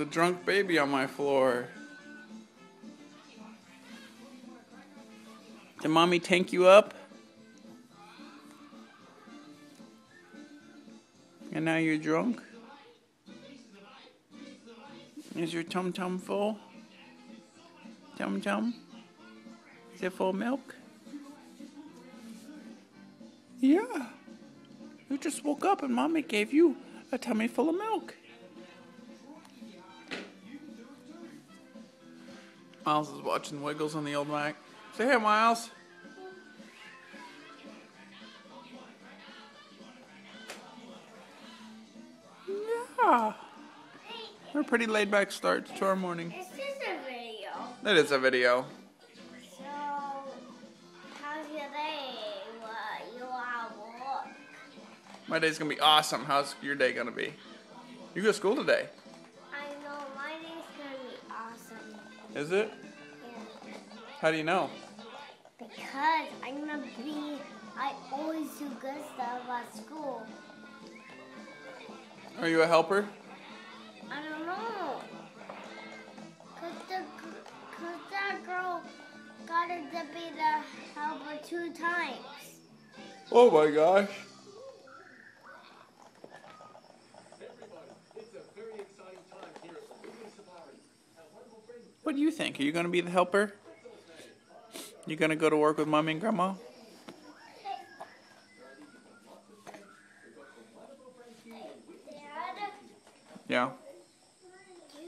a drunk baby on my floor. Did mommy tank you up? And now you're drunk? Is your tum-tum full? Tum-tum? Is it full of milk? Yeah. You just woke up and mommy gave you a tummy full of milk. Miles is watching Wiggles on the old Mac. Say hey, Miles. Yeah. We're a pretty laid back start to our morning. Is this a video? That is a video. So, how's your day? What you are work? My day's gonna be awesome. How's your day gonna be? You go to school today. I know, my day's gonna be awesome. Is it? Yeah. How do you know? Because I always do good stuff at school. Are you a helper? I don't know. Cause that girl got her to be the helper 2 times. Oh my gosh. What do you think? Are you going to be the helper? You going to go to work with Mommy and Grandma? Dad, Yeah. do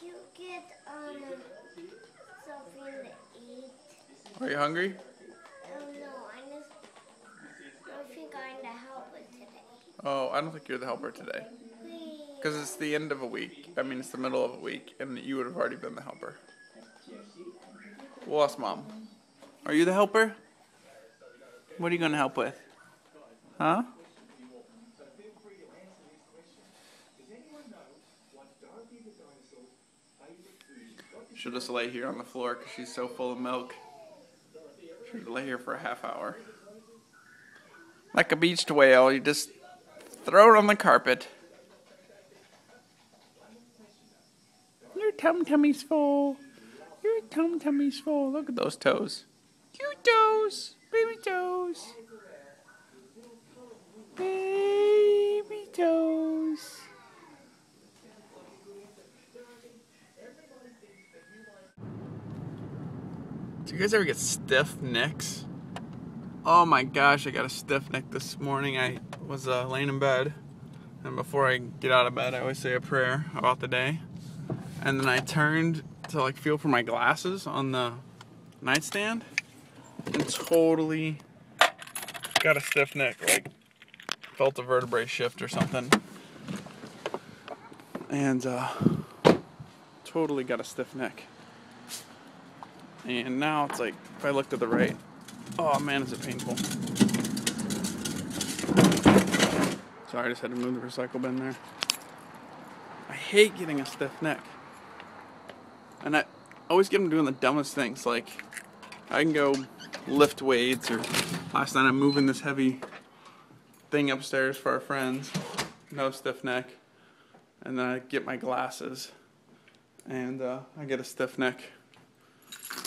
you get something to eat? Are you hungry? Oh no, I think I'm the helper today. Oh, I don't think you're the helper today. Please. Because it's the end of a week. I mean, it's the middle of a week, and you would have already been the helper. We'll ask Mom. Are you the helper? What are you going to help with? Huh? She'll just lay here on the floor because she's so full of milk. She'll lay here for a half hour. Like a beached whale, you just throw it on the carpet. Your tum-tummy's full. Your tum-tummy's full. Look at those toes. Cute toes. Baby toes. Baby toes. Do you guys ever get stiff necks? Oh my gosh, I got a stiff neck this morning. I was laying in bed, and before I get out of bed, I always say a prayer about the day. And then I turned to like feel for my glasses on the nightstand, and totally got a stiff neck, like felt a vertebrae shift or something. And totally got a stiff neck. And now it's like, if I look to the right, oh man, is it painful. Sorry, I just had to move the recycle bin there. I hate getting a stiff neck. And I always get them doing the dumbest things, like I can go lift weights, or last night I'm moving this heavy thing upstairs for our friends, no stiff neck, and then I get my glasses, and I get a stiff neck.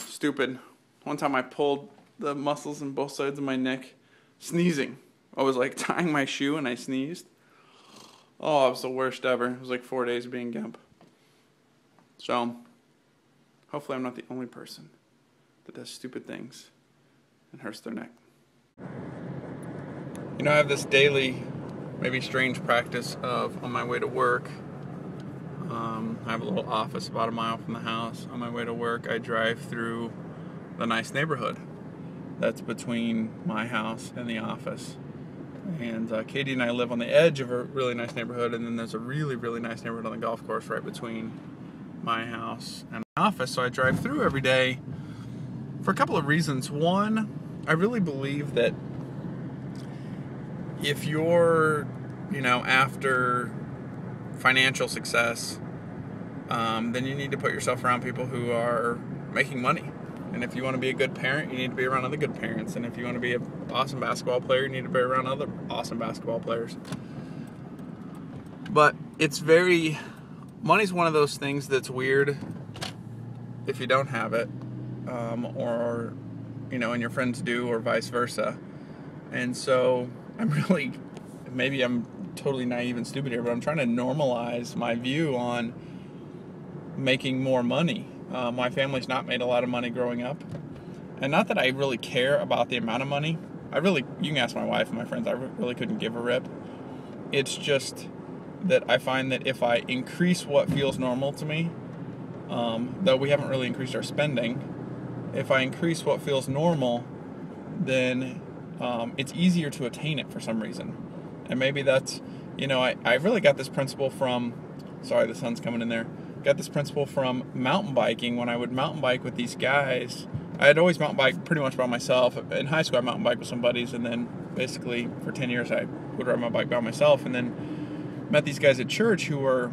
Stupid. One time I pulled the muscles in both sides of my neck sneezing. I was like tying my shoe and I sneezed. Oh, it was the worst ever. It was like 4 days of being gimp. So, hopefully I'm not the only person that does stupid things and hurts their neck. You know, I have this daily, maybe strange practice of, on my way to work, I have a little office about a mile from the house. On my way to work, I drive through the nice neighborhood that's between my house and the office. And Katie and I live on the edge of a really nice neighborhood, and then there's a really, really nice neighborhood on the golf course right between my house and my office. So I drive through every day for a couple of reasons. One, I really believe that if you're, after financial success, then you need to put yourself around people who are making money. And if you want to be a good parent, you need to be around other good parents. And if you want to be an awesome basketball player, you need to be around other awesome basketball players. But it's money's one of those things that's weird if you don't have it, or, and your friends do, or vice versa. And so maybe I'm totally naive and stupid here, but I'm trying to normalize my view on making more money. My family's not made a lot of money growing up. And not that I really care about the amount of money. You can ask my wife and my friends, I really couldn't give a rip. It's just that I find that if I increase what feels normal to me, though we haven't really increased our spending, if I increase what feels normal, then it's easier to attain it for some reason. And maybe that's, I really got this principle from, sorry, the sun's coming in there, got this principle from mountain biking. When I would mountain bike with these guys, I had always mountain biked pretty much by myself. In high school, I mountain biked with some buddies, and then basically for 10 years, I would ride my bike by myself, and then met these guys at church who were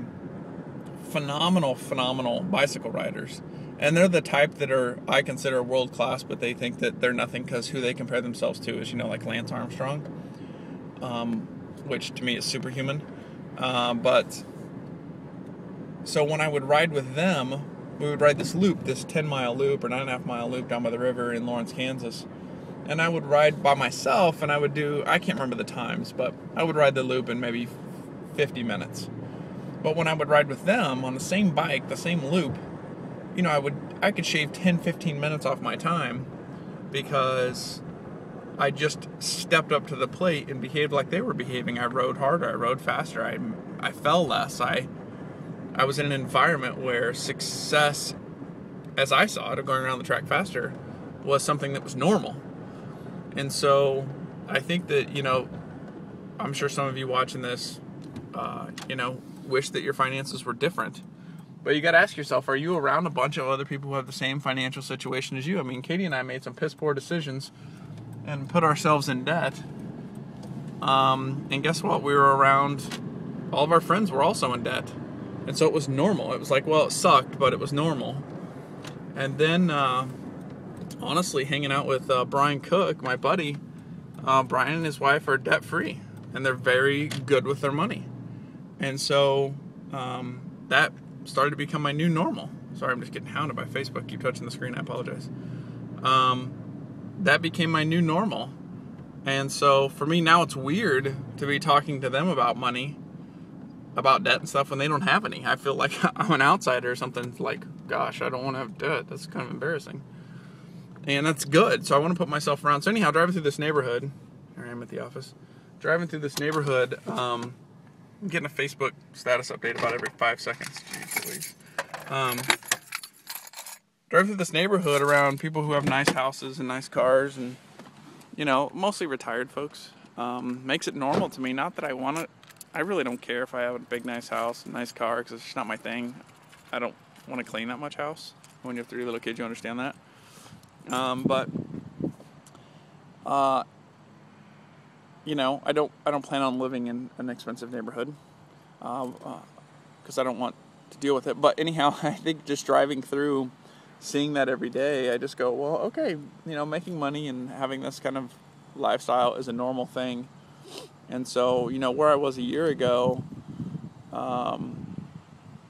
phenomenal bicycle riders. And they're the type that I consider world-class, but they think that they're nothing because who they compare themselves to is, like Lance Armstrong, which to me is superhuman. So when I would ride with them, we would ride this 10-mile loop or 9.5-mile loop down by the river in Lawrence, Kansas. And I would ride by myself, and I can't remember the times, but I would ride the loop in maybe 50 minutes. But when I would ride with them on the same bike, the same loop, I could shave 10-15 minutes off my time because I just stepped up to the plate and behaved like they were behaving. I rode harder, I rode faster, I fell less. I was in an environment where success, as I saw it, of going around the track faster, was something that was normal. And so I think that, I'm sure some of you watching this, wish that your finances were different. But you got to ask yourself, are you around a bunch of other people who have the same financial situation as you? I mean, Katie and I made some piss poor decisions and put ourselves in debt. And guess what? We were around, all of our friends were also in debt. And so it was normal. It was like, well, it sucked, but it was normal. And then, honestly, hanging out with Brian Cook, my buddy, Brian and his wife are debt-free. And they're very good with their money. And so that started to become my new normal. Sorry, I'm just getting hounded by Facebook. Keep touching the screen. I apologize. That became my new normal. And so for me now, it's weird to be talking to them about money, about debt and stuff when they don't have any. I feel like I'm an outsider or something. Like, gosh, I don't want to have debt. That's kind of embarrassing. And that's good. So I want to put myself around. So anyhow, driving through this neighborhood, here I am at the office, driving through this neighborhood, I'm getting a Facebook status update about every 5 seconds. Jeez Louise. Drive through this neighborhood around people who have nice houses and nice cars and, mostly retired folks. Makes it normal to me. Not that I want it. I really don't care if I have a big, nice house, a nice car, because it's just not my thing. I don't want to clean that much house. When you have 3 little kids, you understand that. I don't plan on living in an expensive neighborhood, because I don't want to deal with it. But anyhow, I think just driving through, seeing that every day, I just go, well, okay, making money and having this kind of lifestyle is a normal thing. And so, where I was a year ago,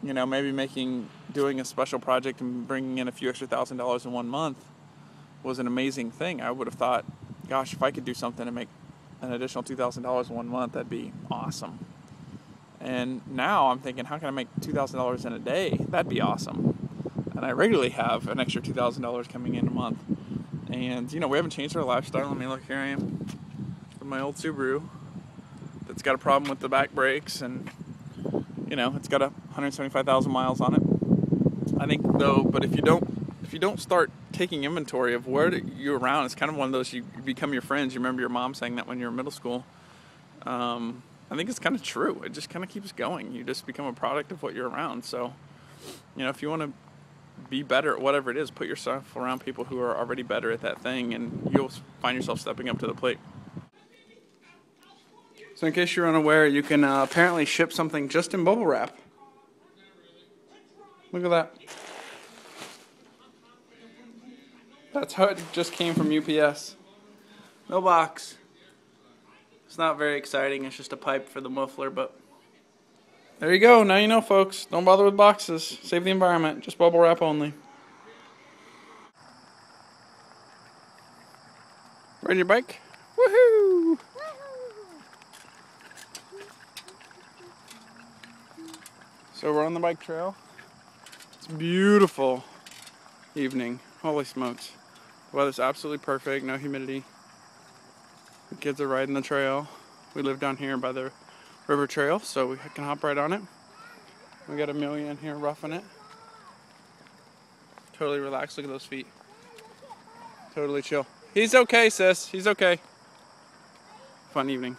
maybe doing a special project and bringing in a few extra $1,000 in 1 month was an amazing thing. I would have thought, gosh, if I could do something to make an additional $2,000 in 1 month, that'd be awesome. And now I'm thinking, how can I make $2,000 in a day? That'd be awesome. And I regularly have an extra $2,000 coming in a month. And, we haven't changed our lifestyle. I mean, look, here I am with my old Subaru that's got a problem with the back brakes, and, it's got 175,000 miles on it. I think, though, but if you don't start taking inventory of where you're around, it's kind of one of those, you become your friends. You remember your mom saying that when you were in middle school. I think it's kind of true. It just kind of keeps going. You just become a product of what you're around. So, if you want to be better at whatever it is, put yourself around people who are already better at that thing, and you'll find yourself stepping up to the plate. So in case you're unaware, you can apparently ship something just in bubble wrap. Look at that. That's how it just came from UPS. No box. It's not very exciting. It's just a pipe for the muffler, but There you go. Now you know, folks. Don't bother with boxes. Save the environment. Just bubble wrap only. Ride your bike? Woohoo! So we're on the bike trail. It's a beautiful evening. Holy smokes. The weather's absolutely perfect. No humidity. The kids are riding the trail. We live down here by the river trail, so we can hop right on it. We got Amelia in here roughing it. Totally relaxed. Look at those feet. Totally chill. He's okay, sis. He's okay. Fun evening.